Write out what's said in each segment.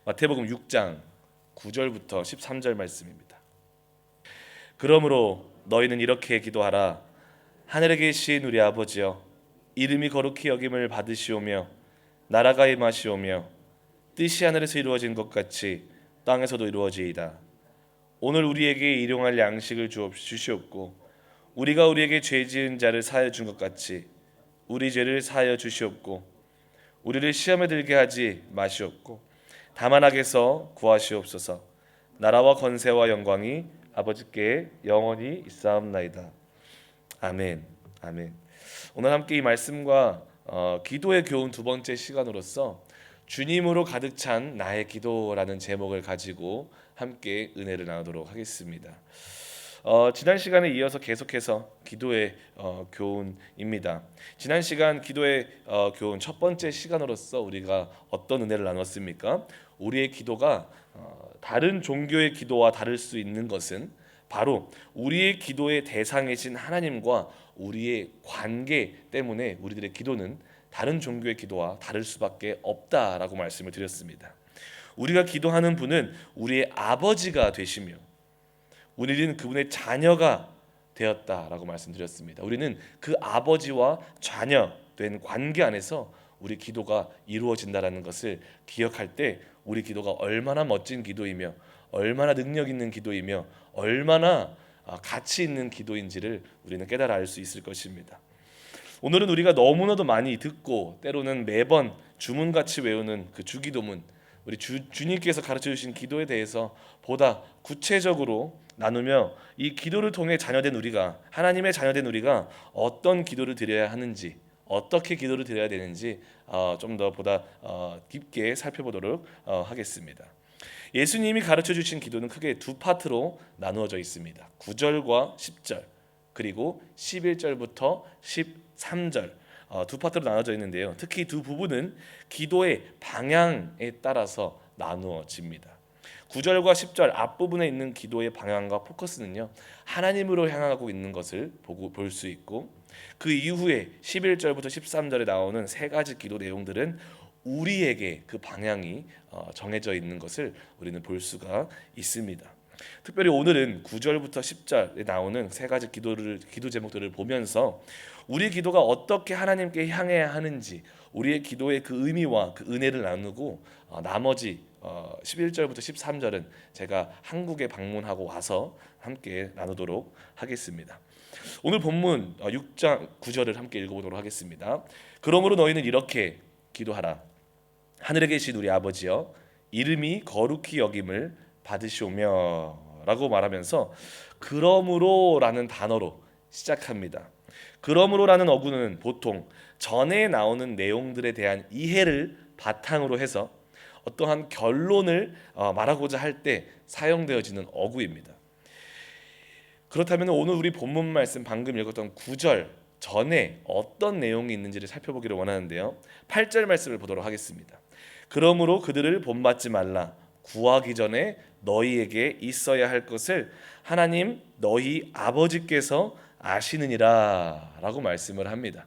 마태복음 6장 9절부터 13절 말씀입니다. 그러므로 너희는 이렇게 기도하라. 하늘에 계신 우리 아버지여, 이름이 거룩히 여김을 받으시오며 나라가 임하시오며 뜻이 하늘에서 이루어진 것 같이 땅에서도 이루어지이다. 오늘 우리에게 일용할 양식을 주시옵고 우리가 우리에게 죄 지은 자를 사하여 준 것 같이 우리 죄를 사하여 주시옵고 우리를 시험에 들게 하지 마시옵고 다만 악에서 구하시옵소서. 나라와 권세와 영광이 아버지께 영원히 있사옵나이다. 아멘. 아멘. 오늘 함께 이 말씀과 기도의 교훈 두 번째 시간으로서 주님으로 가득 찬 나의 기도라는 제목을 가지고 함께 은혜를 나누도록 하겠습니다. 지난 시간에 이어서 계속해서 기도의 교훈입니다. 지난 시간 기도의 교훈 첫 번째 시간으로서 우리가 어떤 은혜를 나눴습니까? 우리의 기도가 다른 종교의 기도와 다를 수 있는 것은 바로 우리의 기도의 대상이신 하나님과 우리의 관계 때문에 우리들의 기도는 다른 종교의 기도와 다를 수밖에 없다라고 말씀을 드렸습니다. 우리가 기도하는 분은 우리의 아버지가 되시며 우리는 그분의 자녀가 되었다라고 말씀드렸습니다. 우리는 그 아버지와 자녀된 관계 안에서 우리 기도가 이루어진다라는 것을 기억할 때 우리 기도가 얼마나 멋진 기도이며 얼마나 능력 있는 기도이며 얼마나 가치 있는 기도인지를 우리는 깨달아 알 수 있을 것입니다. 오늘은 우리가 너무나도 많이 듣고 때로는 매번 주문같이 외우는 그 주기도문, 우리 주님께서 가르쳐 주신 기도에 대해서 보다 구체적으로 나누며 이 기도를 통해 자녀된 우리가, 하나님의 자녀된 우리가 어떤 기도를 드려야 하는지, 어떻게 기도를 드려야 되는지 좀 더 보다 깊게 살펴보도록 하겠습니다. 예수님이 가르쳐 주신 기도는 크게 두 파트로 나누어져 있습니다. 9절과 10절 그리고 11절부터 13절 두 파트로 나눠져 있는데요. 특히 두 부분은 기도의 방향에 따라서 나누어집니다. 9절과 10절 앞부분에 있는 기도의 방향과 포커스는요, 하나님으로 향하고 있는 것을 볼 수 있고, 그 이후에 11절부터 13절에 나오는 세 가지 기도 내용들은 우리에게 그 방향이 정해져 있는 것을 우리는 볼 수가 있습니다. 특별히 오늘은 9절부터 10절에 나오는 세 가지 기도 제목들을 보면서 우리 기도가 어떻게 하나님께 향해야 하는지, 우리의 기도의 그 의미와 그 은혜를 나누고 나머지 11절부터 13절은 제가 한국에 방문하고 와서 함께 나누도록 하겠습니다. 오늘 본문 6장 9절을 함께 읽어보도록 하겠습니다. 그러므로 너희는 이렇게 기도하라. 하늘에 계신 우리 아버지여, 이름이 거룩히 여김을 받으시오며 라고 말하면서 그러므로라는 단어로 시작합니다. 그러므로라는 어구는 보통 전에 나오는 내용들에 대한 이해를 바탕으로 해서 어떠한 결론을 말하고자 할 때 사용되어지는 어구입니다. 그렇다면 오늘 우리 본문 말씀 방금 읽었던 9절 전에 어떤 내용이 있는지를 살펴보기를 원하는데요. 8절 말씀을 보도록 하겠습니다. 그러므로 그들을 본받지 말라. 구하기 전에 너희에게 있어야 할 것을 하나님 너희 아버지께서 아시느니라 라고 말씀을 합니다.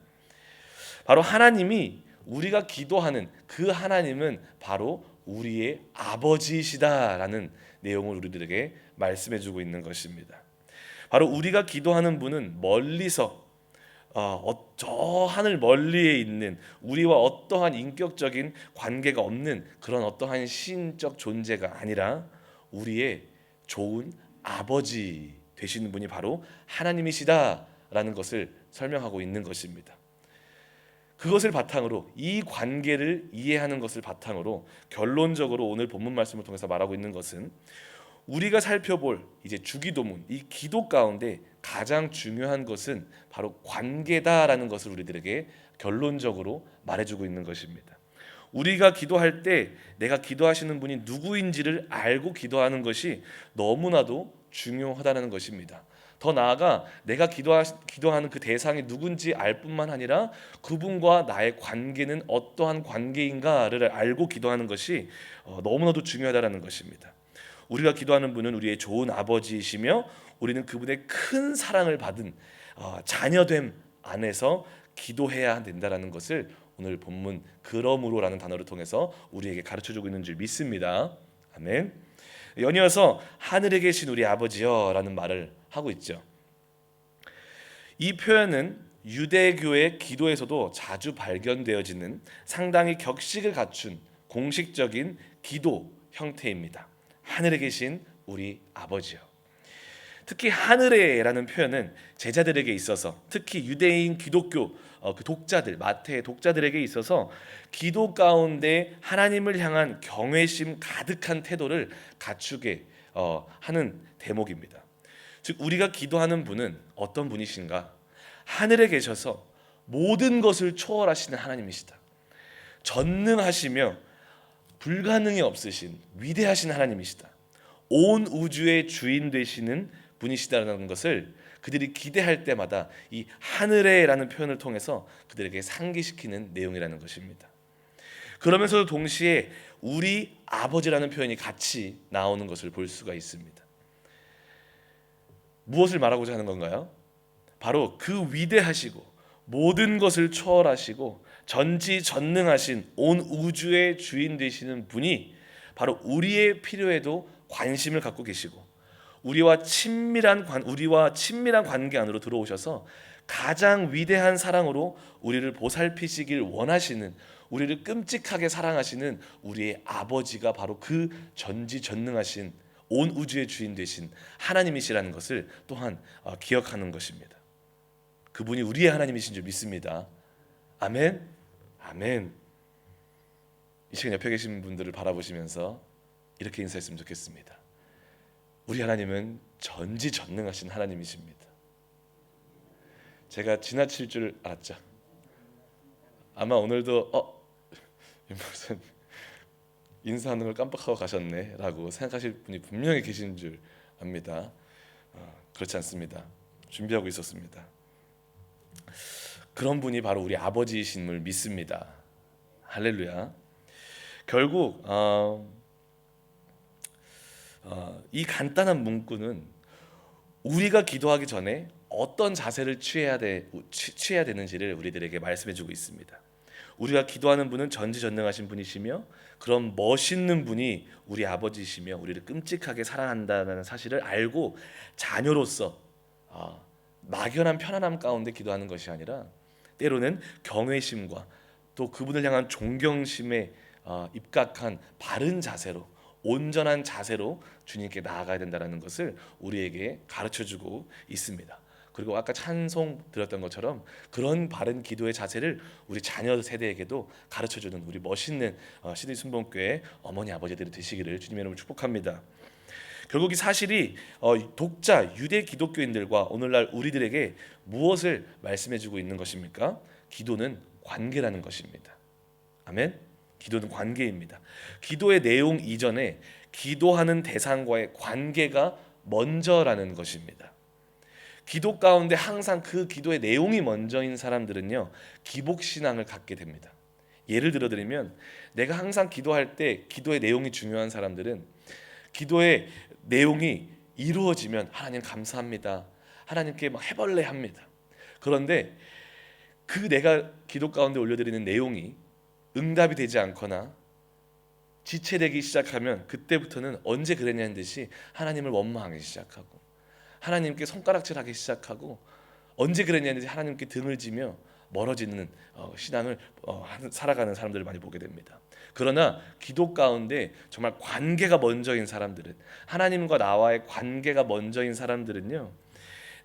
바로 하나님이 우리가 기도하는 그 하나님은 바로 우리의 아버지이시다라는 내용을 우리들에게 말씀해주고 있는 것입니다. 바로 우리가 기도하는 분은 멀리서 저 하늘 멀리에 있는 우리와 어떠한 인격적인 관계가 없는 그런 어떠한 신적 존재가 아니라 우리의 좋은 아버지 되시는 분이 바로 하나님이시다라는 것을 설명하고 있는 것입니다. 그것을 바탕으로 이 관계를 이해하는 것을 바탕으로 결론적으로 오늘 본문 말씀을 통해서 말하고 있는 것은 우리가 살펴볼 이제 주기도문, 이 기도 가운데 가장 중요한 것은 바로 관계다라는 것을 우리들에게 결론적으로 말해주고 있는 것입니다. 우리가 기도할 때 내가 기도하시는 분이 누구인지를 알고 기도하는 것이 너무나도 중요하다는 것입니다. 더 나아가 내가 기도하는 그 대상이 누군지 알 뿐만 아니라 그분과 나의 관계는 어떠한 관계인가를 알고 기도하는 것이 너무나도 중요하다는 것입니다. 우리가 기도하는 분은 우리의 좋은 아버지이시며 우리는 그분의 큰 사랑을 받은 자녀됨 안에서 기도해야 된다는 것을 오늘 본문 그러므로라는 단어를 통해서 우리에게 가르쳐주고 있는 줄 믿습니다. 아멘. 연이어서 하늘에 계신 우리 아버지여라는 말을 하고 있죠. 이 표현은 유대교의 기도에서도 자주 발견되어지는 상당히 격식을 갖춘 공식적인 기도 형태입니다. 하늘에 계신 우리 아버지요. 특히 하늘에라는 표현은 제자들에게 있어서, 특히 유대인 기독교 그 독자들, 마태의 독자들에게 있어서 기도 가운데 하나님을 향한 경외심 가득한 태도를 갖추게 하는 대목입니다. 즉 우리가 기도하는 분은 어떤 분이신가? 하늘에 계셔서 모든 것을 초월하시는 하나님이시다. 전능하시며 불가능이 없으신 위대하신 하나님이시다. 온 우주의 주인 되시는 분이시다라는 것을 그들이 기대할 때마다 이 하늘에라는 표현을 통해서 그들에게 상기시키는 내용이라는 것입니다. 그러면서도 동시에 우리 아버지라는 표현이 같이 나오는 것을 볼 수가 있습니다. 무엇을 말하고자 하는 건가요? 바로 그 위대하시고 모든 것을 초월하시고 전지전능하신 온 우주의 주인 되시는 분이 바로 우리의 필요에도 관심을 갖고 계시고 우리와 친밀한 관계 안으로 들어오셔서 가장 위대한 사랑으로 우리를 보살피시길 원하시는, 우리를 끔찍하게 사랑하시는 우리의 아버지가 바로 그 전지전능하신 온 우주의 주인 되신 하나님이시라는 것을 또한 기억하는 것입니다. 그분이 우리의 하나님이신 줄 믿습니다. 아멘. 아멘. 이 시간 옆에 계신 분들을 바라보시면서 이렇게 인사했으면 좋겠습니다. 우리 하나님은 전지전능하신 하나님이십니다. 제가 지나칠 줄 알았죠. 아마 오늘도 무슨 인사하는 걸 깜빡하고 가셨네라고 생각하실 분이 분명히 계신 줄 압니다. 그렇지 않습니다. 준비하고 있었습니다. 그런 분이 바로 우리 아버지이심을 믿습니다. 할렐루야. 결국 이 간단한 문구는 우리가 기도하기 전에 어떤 자세를 취해야 되는지를 우리들에게 말씀해주고 있습니다. 우리가 기도하는 분은 전지전능하신 분이시며 그런 멋있는 분이 우리 아버지이시며 우리를 끔찍하게 사랑한다는 사실을 알고 자녀로서 막연한 편안함 가운데 기도하는 것이 아니라 때로는 경외심과 또 그분을 향한 존경심에 입각한 바른 자세로, 온전한 자세로 주님께 나아가야 된다는 것을 우리에게 가르쳐주고 있습니다. 그리고 아까 찬송 드렸던 것처럼 그런 바른 기도의 자세를 우리 자녀 세대에게도 가르쳐주는 우리 멋있는 시드니 순복음교회 어머니 아버지들이 되시기를 주님의 이름으로 축복합니다. 결국 이 사실이 독자 유대 기독교인들과 오늘날 우리들에게 무엇을 말씀해주고 있는 것입니까? 기도는 관계라는 것입니다. 아멘. 기도는 관계입니다. 기도의 내용 이전에 기도하는 대상과의 관계가 먼저라는 것입니다. 기도 가운데 항상 그 기도의 내용이 먼저인 사람들은요 기복신앙을 갖게 됩니다. 예를 들어드리면 내가 항상 기도할 때 기도의 내용이 중요한 사람들은 기도의 내용이 이루어지면 하나님 감사합니다, 하나님께 막 해벌레합니다. 그런데 그 내가 기도 가운데 올려드리는 내용이 응답이 되지 않거나 지체되기 시작하면 그때부터는 언제 그랬냐는 듯이 하나님을 원망하기 시작하고 하나님께 손가락질하기 시작하고 언제 그랬냐는 듯이 하나님께 등을 지며 멀어지는 신앙을 살아가는 사람들을 많이 보게 됩니다. 그러나 기도 가운데 정말 관계가 먼저인 사람들은, 하나님과 나와의 관계가 먼저인 사람들은요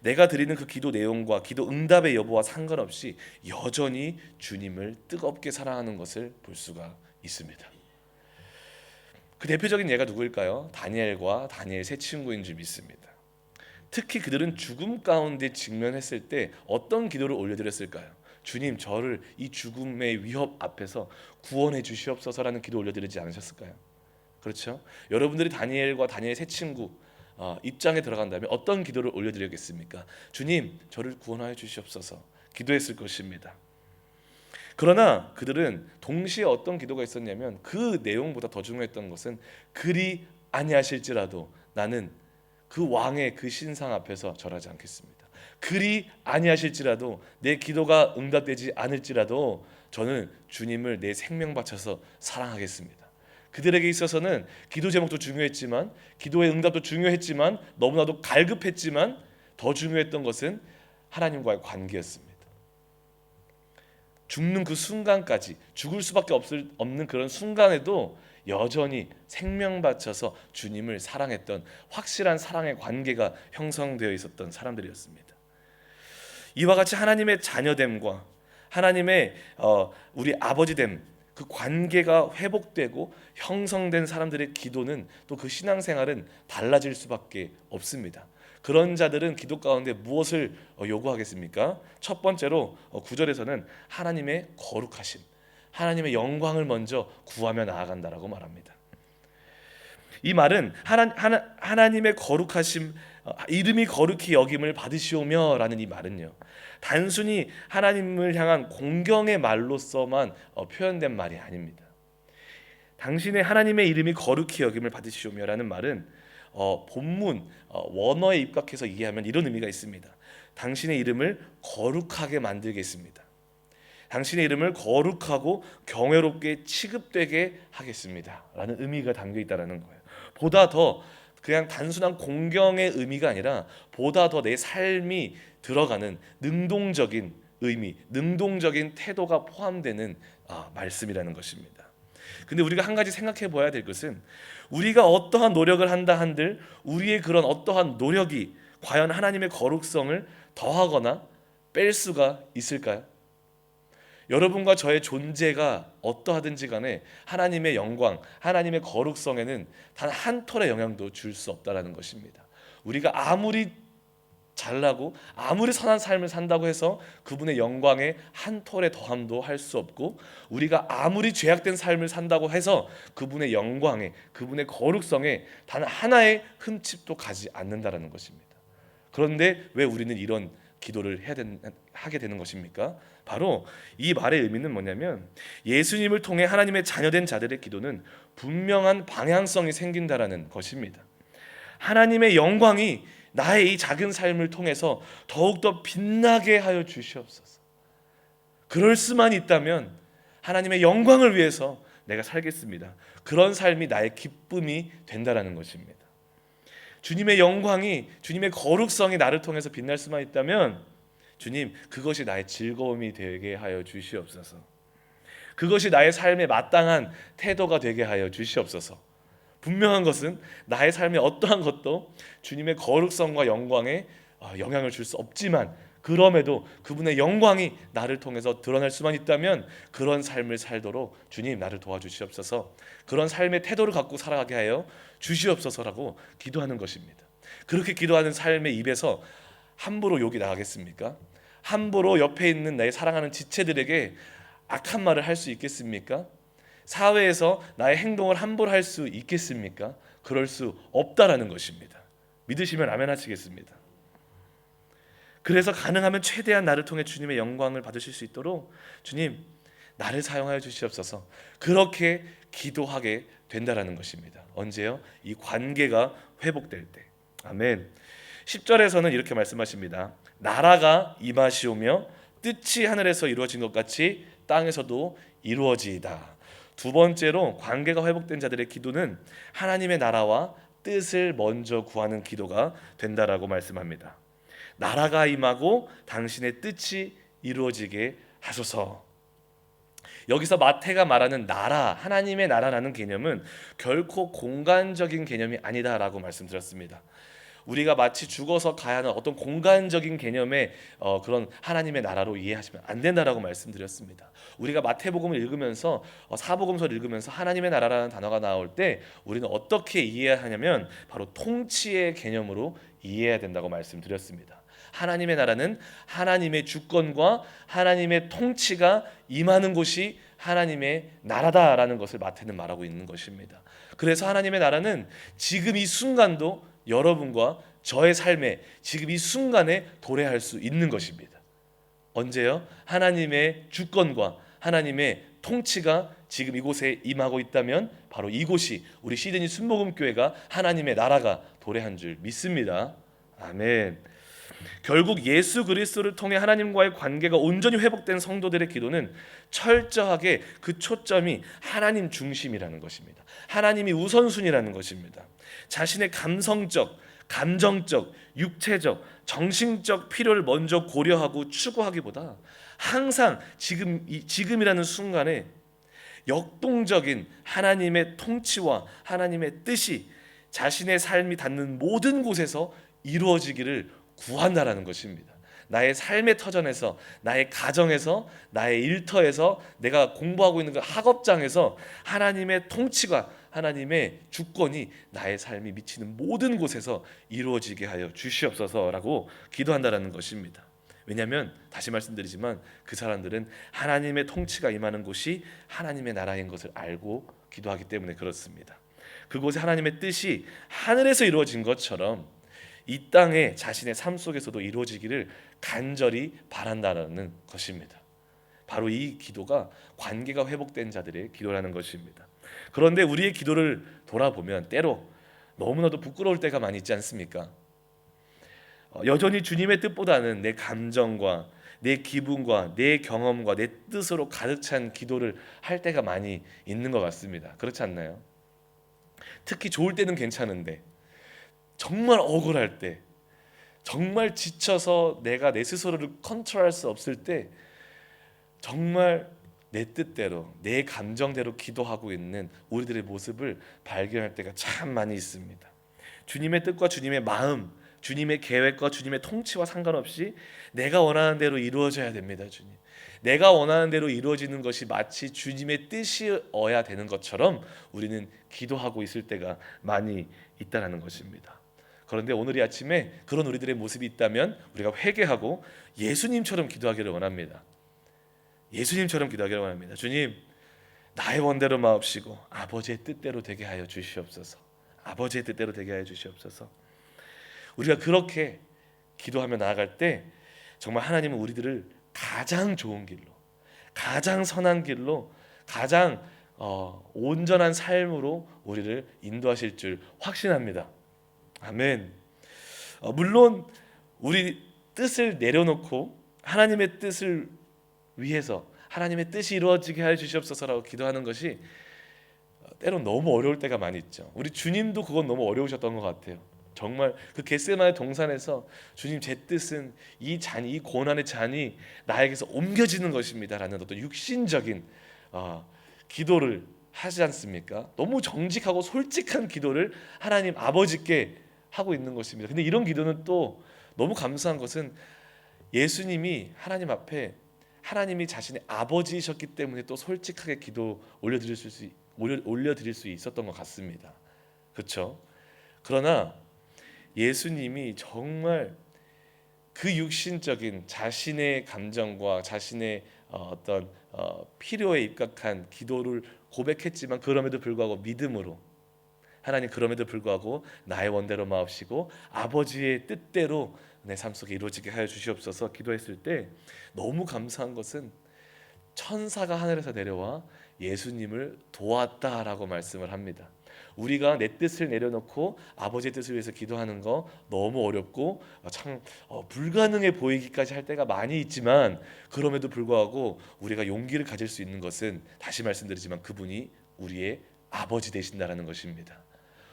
내가 드리는 그 기도 내용과 기도 응답의 여부와 상관없이 여전히 주님을 뜨겁게 사랑하는 것을 볼 수가 있습니다. 그 대표적인 예가 누구일까요? 다니엘과 다니엘 세 친구인 줄 믿습니다. 특히 그들은 죽음 가운데 직면했을 때 어떤 기도를 올려드렸을까요? 주님, 저를 이 죽음의 위협 앞에서 구원해 주시옵소서라는 기도 올려드리지 않으셨을까요? 그렇죠? 여러분들이 다니엘과 다니엘 세 친구 입장에 들어간다면 어떤 기도를 올려드리겠습니까? 주님, 저를 구원하여 주시옵소서 기도했을 것입니다. 그러나 그들은 동시에 어떤 기도가 있었냐면 그 내용보다 더 중요했던 것은 그리 아니하실지라도 나는 그 왕의 그 신상 앞에서 절하지 않겠습니다. 그리 아니하실지라도 내 기도가 응답되지 않을지라도 저는 주님을 내 생명 바쳐서 사랑하겠습니다. 그들에게 있어서는 기도 제목도 중요했지만, 기도의 응답도 중요했지만, 너무나도 갈급했지만 더 중요했던 것은 하나님과의 관계였습니다. 죽는 그 순간까지, 죽을 수밖에 없는 그런 순간에도 여전히 생명 바쳐서 주님을 사랑했던 확실한 사랑의 관계가 형성되어 있었던 사람들이었습니다. 이와 같이 하나님의 자녀됨과 하나님의 우리 아버지됨, 그 관계가 회복되고 형성된 사람들의 기도는, 또 그 신앙생활은 달라질 수밖에 없습니다. 그런 자들은 기도 가운데 무엇을 요구하겠습니까? 첫 번째로 9절에서는 하나님의 거룩하심, 하나님의 영광을 먼저 구하며 나아간다라고 말합니다. 이 말은 하나님의 거룩하심, 이름이 거룩히 여김을 받으시오며라는 이 말은요, 단순히 하나님을 향한 공경의 말로서만 표현된 말이 아닙니다. 당신의 하나님의 이름이 거룩히 여김을 받으시오며라는 말은 본문 원어에 입각해서 이해하면 이런 의미가 있습니다. 당신의 이름을 거룩하게 만들겠습니다. 당신의 이름을 거룩하고 경외롭게 취급되게 하겠습니다 라는 의미가 담겨 있다는 거예요. 보다 더 그냥 단순한 공경의 의미가 아니라 보다 더 내 삶이 들어가는 능동적인 의미, 능동적인 태도가 포함되는 말씀이라는 것입니다. 근데 우리가 한 가지 생각해 봐야 될 것은, 우리가 어떠한 노력을 한다 한들 우리의 그런 어떠한 노력이 과연 하나님의 거룩성을 더하거나 뺄 수가 있을까요? 여러분과 저의 존재가 어떠하든지 간에 하나님의 영광, 하나님의 거룩성에는 단 한 톨의 영향도 줄 수 없다라는 것입니다. 우리가 아무리 잘나고 아무리 선한 삶을 산다고 해서 그분의 영광에 한 톨의 더함도 할 수 없고, 우리가 아무리 죄악된 삶을 산다고 해서 그분의 영광에, 그분의 거룩성에 단 하나의 흠집도 가지 않는다라는 것입니다. 그런데 왜 우리는 이런 기도를 하게 되는 것입니까? 바로 이 말의 의미는 뭐냐면, 예수님을 통해 하나님의 자녀된 자들의 기도는 분명한 방향성이 생긴다라는 것입니다. 하나님의 영광이 나의 이 작은 삶을 통해서 더욱더 빛나게 하여 주시옵소서. 그럴 수만 있다면 하나님의 영광을 위해서 내가 살겠습니다. 그런 삶이 나의 기쁨이 된다라는 것입니다. 주님의 영광이, 주님의 거룩성이 나를 통해서 빛날 수만 있다면, 주님, 그것이 나의 즐거움이 되게 하여 주시옵소서. 그것이 나의 삶에 마땅한 태도가 되게 하여 주시옵소서. 분명한 것은 나의 삶의 어떠한 것도 주님의 거룩성과 영광에 영향을 줄 수 없지만, 그럼에도 그분의 영광이 나를 통해서 드러날 수만 있다면 그런 삶을 살도록 주님 나를 도와주시옵소서, 그런 삶의 태도를 갖고 살아가게 하여 주시옵소서라고 기도하는 것입니다. 그렇게 기도하는 삶의 입에서 함부로 욕이 나가겠습니까? 함부로 옆에 있는 나의 사랑하는 지체들에게 악한 말을 할 수 있겠습니까? 사회에서 나의 행동을 함부로 할 수 있겠습니까? 그럴 수 없다라는 것입니다. 믿으시면 아멘 하시겠습니다. 그래서 가능하면 최대한 나를 통해 주님의 영광을 받으실 수 있도록 주님, 나를 사용하여 주시옵소서, 그렇게 기도하게 된다라는 것입니다. 언제요? 이 관계가 회복될 때. 아멘. 10절에서는 이렇게 말씀하십니다. 나라가 임하시오며 뜻이 하늘에서 이루어진 것 같이 땅에서도 이루어지이다. 두 번째로 관계가 회복된 자들의 기도는 하나님의 나라와 뜻을 먼저 구하는 기도가 된다라고 말씀합니다. 나라가 임하고 당신의 뜻이 이루어지게 하소서. 여기서 마태가 말하는 나라, 하나님의 나라라는 개념은 결코 공간적인 개념이 아니다라고 말씀드렸습니다. 우리가 마치 죽어서 가야 하는 어떤 공간적인 개념의 그런 하나님의 나라로 이해하시면 안 된다라고 말씀드렸습니다. 우리가 마태복음을 읽으면서 사복음서를 읽으면서 하나님의 나라라는 단어가 나올 때 우리는 어떻게 이해해야 하냐면 바로 통치의 개념으로 이해해야 된다고 말씀드렸습니다. 하나님의 나라는 하나님의 주권과 하나님의 통치가 임하는 곳이 하나님의 나라다라는 것을 마태는 말하고 있는 것입니다. 그래서 하나님의 나라는 지금 이 순간도 여러분과 저의 삶에 지금 이 순간에 도래할 수 있는 것입니다. 언제요? 하나님의 주권과 하나님의 통치가 지금 이곳에 임하고 있다면 바로 이곳이 우리 시드니 순복음교회가 하나님의 나라가 도래한 줄 믿습니다. 아멘. 결국 예수 그리스도를 통해 하나님과의 관계가 온전히 회복된 성도들의 기도는 철저하게 그 초점이 하나님 중심이라는 것입니다. 하나님이 우선순위라는 것입니다. 자신의 감성적, 감정적, 육체적, 정신적 필요를 먼저 고려하고 추구하기보다 항상 지금이라는 순간에 역동적인 하나님의 통치와 하나님의 뜻이 자신의 삶이 닿는 모든 곳에서 이루어지기를 구한다라는 것입니다. 나의 삶의 터전에서, 나의 가정에서, 나의 일터에서, 내가 공부하고 있는 그 학업장에서 하나님의 통치가, 하나님의 주권이 나의 삶이 미치는 모든 곳에서 이루어지게 하여 주시옵소서라고 기도한다라는 것입니다. 왜냐하면 다시 말씀드리지만 그 사람들은 하나님의 통치가 임하는 곳이 하나님의 나라인 것을 알고 기도하기 때문에 그렇습니다. 그곳에 하나님의 뜻이 하늘에서 이루어진 것처럼 이 땅에 자신의 삶 속에서도 이루어지기를 간절히 바란다는 것입니다. 바로 이 기도가 관계가 회복된 자들의 기도라는 것입니다. 그런데 우리의 기도를 돌아보면 때로 너무나도 부끄러울 때가 많이 있지 않습니까? 여전히 주님의 뜻보다는 내 감정과 내 기분과 내 경험과 내 뜻으로 가득 찬 기도를 할 때가 많이 있는 것 같습니다. 그렇지 않나요? 특히 좋을 때는 괜찮은데 정말 억울할 때, 정말 지쳐서 내가 내 스스로를 컨트롤할 수 없을 때 정말 내 뜻대로, 내 감정대로 기도하고 있는 우리들의 모습을 발견할 때가 참 많이 있습니다. 주님의 뜻과 주님의 마음, 주님의 계획과 주님의 통치와 상관없이 내가 원하는 대로 이루어져야 됩니다. 주님, 내가 원하는 대로 이루어지는 것이 마치 주님의 뜻이어야 되는 것처럼 우리는 기도하고 있을 때가 많이 있다는 것입니다. 그런데 오늘 이 아침에 그런 우리들의 모습이 있다면 우리가 회개하고 예수님처럼 기도하기를 원합니다. 예수님처럼 기도하기를 원합니다. 주님, 나의 원대로 마옵시고 아버지의 뜻대로 되게 하여 주시옵소서. 아버지의 뜻대로 되게 하여 주시옵소서. 우리가 그렇게 기도하며 나아갈 때 정말 하나님은 우리들을 가장 좋은 길로, 가장 선한 길로, 가장 온전한 삶으로 우리를 인도하실 줄 확신합니다. 아멘. 물론 우리 뜻을 내려놓고 하나님의 뜻을 위해서 하나님의 뜻이 이루어지게 하여 주시옵소서라고 기도하는 것이 때론 너무 어려울 때가 많이 있죠. 우리 주님도 그건 너무 어려우셨던 것 같아요. 정말 그 겟세마네 동산에서 주님, 제 뜻은 이 잔이, 이 고난의 잔이 나에게서 옮겨지는 것입니다라는 어떤 육신적인 기도를 하지 않습니까? 너무 정직하고 솔직한 기도를 하나님 아버지께 하고 있는 것입니다. 근데 이런 기도는 또 너무 감사한 것은 예수님이 하나님 앞에 하나님이 자신의 아버지이셨기 때문에 또 솔직하게 기도 올려드릴 수 있었던 것 같습니다. 그렇죠? 그러나 예수님이 정말 그 육신적인 자신의 감정과 자신의 어떤 필요에 입각한 기도를 고백했지만 그럼에도 불구하고 믿음으로 하나님, 그럼에도 불구하고 나의 원대로 마옵시고 아버지의 뜻대로 내 삶 속에 이루어지게 하여 주시옵소서 기도했을 때 너무 감사한 것은 천사가 하늘에서 내려와 예수님을 도왔다라고 말씀을 합니다. 우리가 내 뜻을 내려놓고 아버지의 뜻을 위해서 기도하는 거 너무 어렵고 참 불가능해 보이기까지 할 때가 많이 있지만 그럼에도 불구하고 우리가 용기를 가질 수 있는 것은 다시 말씀드리지만 그분이 우리의 아버지 되신다라는 것입니다.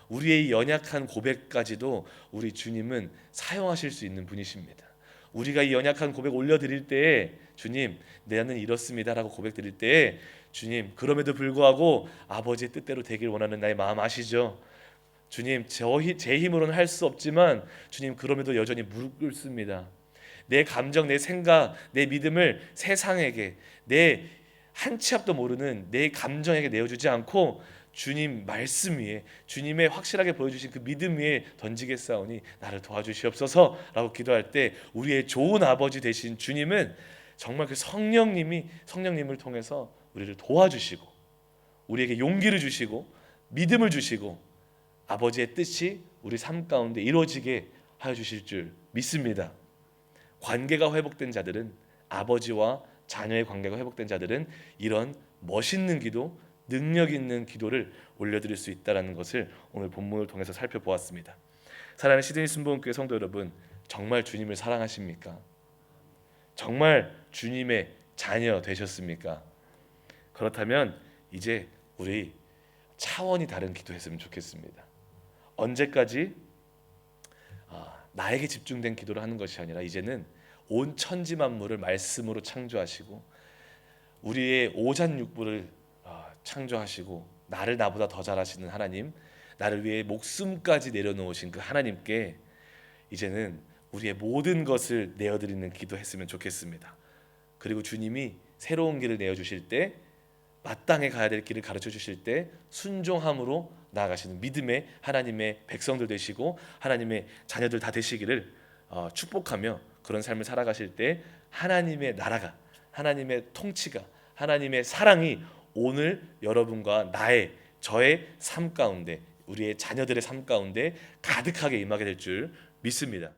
우리의 이 연약한 고백까지도 우리 주님은 사용하실 수 있는 분이십니다. 우리가 이 연약한 고백 올려드릴 때에 주님, 나는 이렇습니다라고 고백드릴 때에 주님, 그럼에도 불구하고 아버지의 뜻대로 되길 원하는 나의 마음 아시죠? 주님, 제 힘으로는 할 수 없지만 주님, 그럼에도 여전히 무릎 꿇습니다. 내 감정, 내 생각, 내 믿음을 세상에게, 내 한 치 앞도 모르는 내 감정에게 내어주지 않고 주님 말씀 위에, 주님의 확실하게 보여주신 그 믿음 위에 던지겠사오니 나를 도와주시옵소서라고 기도할 때 우리의 좋은 아버지 되신 주님은 정말 그 성령님을 통해서 우리를 도와주시고 우리에게 용기를 주시고 믿음을 주시고 아버지의 뜻이 우리 삶 가운데 이루어지게 하여 주실 줄 믿습니다. 관계가 회복된 자들은, 아버지와 자녀의 관계가 회복된 자들은 이런 멋있는 기도, 능력 있는 기도를 올려드릴 수 있다는 것을 오늘 본문을 통해서 살펴보았습니다. 사랑하는 시드니 순복음교회 성도 여러분, 정말 주님을 사랑하십니까? 정말 주님의 자녀 되셨습니까? 그렇다면 이제 우리 차원이 다른 기도했으면 좋겠습니다. 언제까지 나에게 집중된 기도를 하는 것이 아니라 이제는 온 천지 만물을 말씀으로 창조하시고 우리의 오잔육부를 창조하시고 나를 나보다 더 잘하시는 하나님, 나를 위해 목숨까지 내려놓으신 그 하나님께 이제는 우리의 모든 것을 내어드리는 기도했으면 좋겠습니다. 그리고 주님이 새로운 길을 내어주실 때, 마땅히 가야 될 길을 가르쳐 주실 때 순종함으로 나아가시는 믿음의 하나님의 백성들 되시고 하나님의 자녀들 다 되시기를 축복하며, 그런 삶을 살아가실 때 하나님의 나라가, 하나님의 통치가, 하나님의 사랑이 오늘 여러분과 저의 삶 가운데, 우리의 자녀들의 삶 가운데 가득하게 임하게 될 줄 믿습니다.